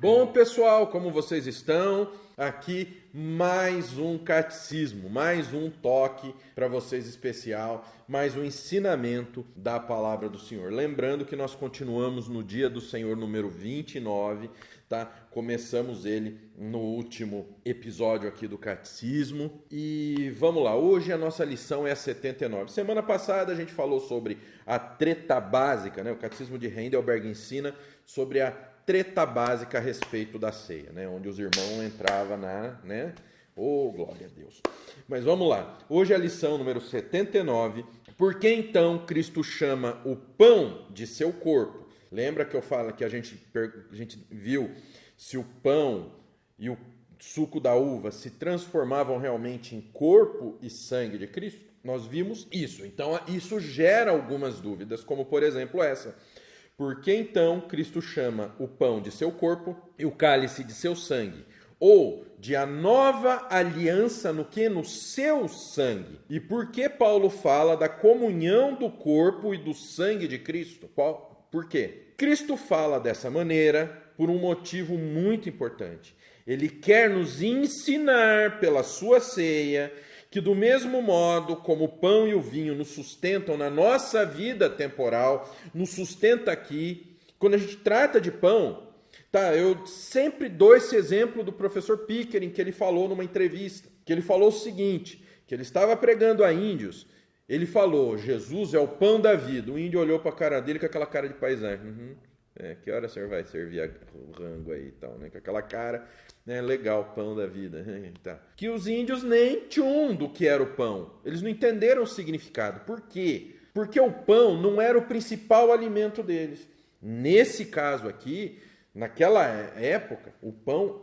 Bom, pessoal, como vocês estão? Aqui mais um catecismo, mais um toque para vocês especial, mais um ensinamento da palavra do Senhor. Lembrando que nós continuamos no dia do Senhor número 29, tá? Começamos ele no último episódio aqui do catecismo e vamos lá, hoje a nossa lição é a 79. Semana passada a gente falou sobre a treta básica, né? O catecismo de Heidelberg ensina sobre a treta básica a respeito da ceia, né? Onde os irmãos entravam né? Oh, glória a Deus. Mas vamos lá. Hoje é a lição número 79. Por que então Cristo chama o pão de seu corpo? Lembra que eu falo que a gente viu se o pão e o suco da uva se transformavam realmente em corpo e sangue de Cristo? Nós vimos isso. Então, isso gera algumas dúvidas, como por exemplo essa. Por que então Cristo chama o pão de seu corpo e o cálice de seu sangue? Ou de a nova aliança no que? No seu sangue. E por que Paulo fala da comunhão do corpo e do sangue de Cristo? Por quê? Cristo fala dessa maneira por um motivo muito importante. Ele quer nos ensinar pela sua ceia que do mesmo modo como o pão e o vinho nos sustentam na nossa vida temporal, nos sustenta aqui, quando a gente trata de pão, tá? Eu sempre dou esse exemplo do professor Pickering, que ele falou numa entrevista, que ele falou o seguinte, que ele estava pregando a índios, ele falou, Jesus é o pão da vida. O índio olhou para a cara dele com aquela cara de paisagem. Que hora o senhor vai servir o rango aí e tal, né? Com aquela cara, né? Legal, pão da vida. Tá. Que os índios nem tchum do que era o pão. Eles não entenderam o significado. Por quê? Porque o pão não era o principal alimento deles. Nesse caso aqui, naquela época, o pão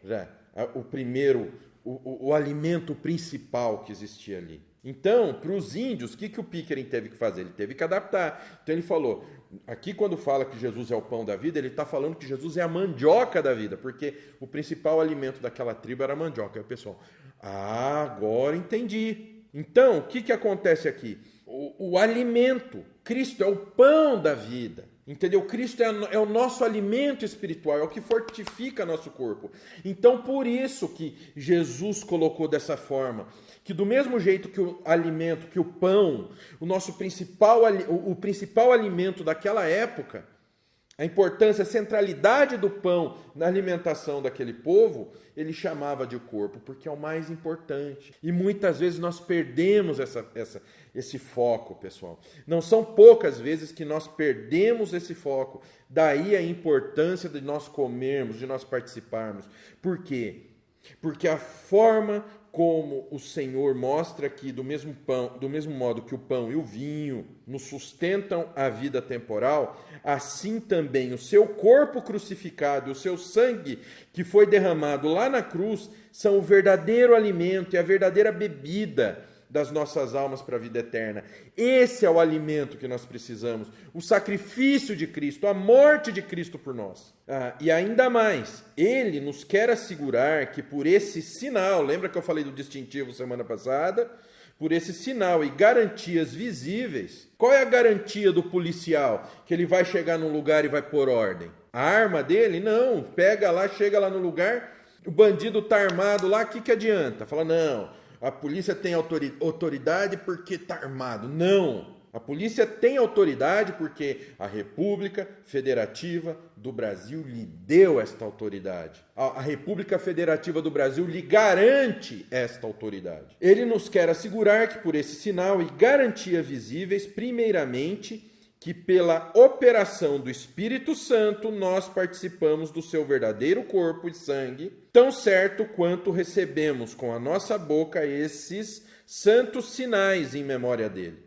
já o primeiro, o alimento principal que existia ali. Então, para os índios, o que o Pickering teve que fazer? Ele teve que adaptar. Então ele falou, aqui quando fala que Jesus é o pão da vida, ele está falando que Jesus é a mandioca da vida, porque o principal alimento daquela tribo era a mandioca. Aí o pessoal, agora entendi. Então, o que acontece aqui? O alimento, Cristo é o pão da vida. Entendeu? Cristo é o nosso alimento espiritual, é o que fortifica nosso corpo. Então, por isso que Jesus colocou dessa forma, que do mesmo jeito que o alimento, que o pão, o principal alimento daquela época, a importância, a centralidade do pão na alimentação daquele povo, ele chamava de corpo, porque é o mais importante. E muitas vezes nós perdemos esse foco, pessoal. Não são poucas vezes que nós perdemos esse foco. Daí a importância de nós comermos, de nós participarmos. Por quê? Porque a forma como o Senhor mostra aqui, do mesmo modo que o pão e o vinho nos sustentam a vida temporal, assim também o seu corpo crucificado e o seu sangue que foi derramado lá na cruz são o verdadeiro alimento e a verdadeira bebida das nossas almas para a vida eterna. Esse é o alimento que nós precisamos, o sacrifício de Cristo, a morte de Cristo por nós. E ainda mais, Ele nos quer assegurar que por esse sinal, lembra que eu falei do distintivo semana passada? Por esse sinal e garantias visíveis. Qual é a garantia do policial? Que ele vai chegar num lugar e vai pôr ordem? A arma dele? Não, pega lá, chega lá no lugar, o bandido está armado lá, o que adianta? Fala, não, a polícia tem autoridade porque está armado. Não, a polícia tem autoridade porque a República Federativa do Brasil lhe deu esta autoridade. A República Federativa do Brasil lhe garante esta autoridade. Ele nos quer assegurar que por esse sinal e garantia visíveis, primeiramente, que pela operação do Espírito Santo nós participamos do seu verdadeiro corpo e sangue, tão certo quanto recebemos com a nossa boca esses santos sinais em memória dele.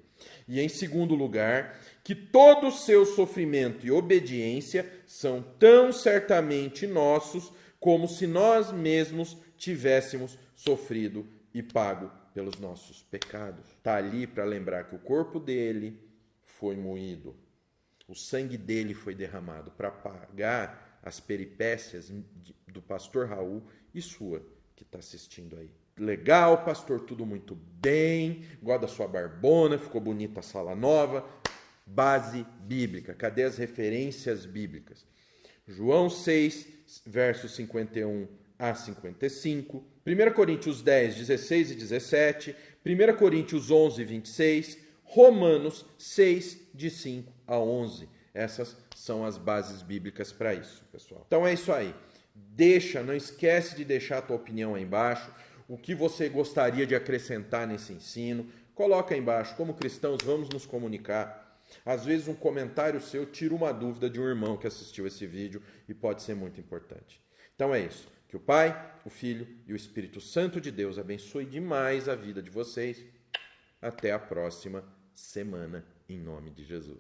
E em segundo lugar, que todo o seu sofrimento e obediência são tão certamente nossos como se nós mesmos tivéssemos sofrido e pago pelos nossos pecados. Está ali para lembrar que o corpo dele foi moído, o sangue dele foi derramado para pagar as peripécias do pastor Raul e sua, que está assistindo aí. Legal, pastor, tudo muito bem, gosta da sua barbona, ficou bonita a sala nova. Base bíblica, cadê as referências bíblicas? João 6, versos 51 a 55, 1 Coríntios 10, 16 e 17, 1 Coríntios 11, 26, Romanos 6, de 5 a 11. Essas são as bases bíblicas para isso, pessoal. Então é isso aí. Não esquece de deixar a tua opinião aí embaixo, o que você gostaria de acrescentar nesse ensino. Coloca aí embaixo. Como cristãos, vamos nos comunicar. Às vezes um comentário seu tira uma dúvida de um irmão que assistiu esse vídeo e pode ser muito importante. Então é isso. Que o Pai, o Filho e o Espírito Santo de Deus abençoe demais a vida de vocês. Até a próxima semana, em nome de Jesus.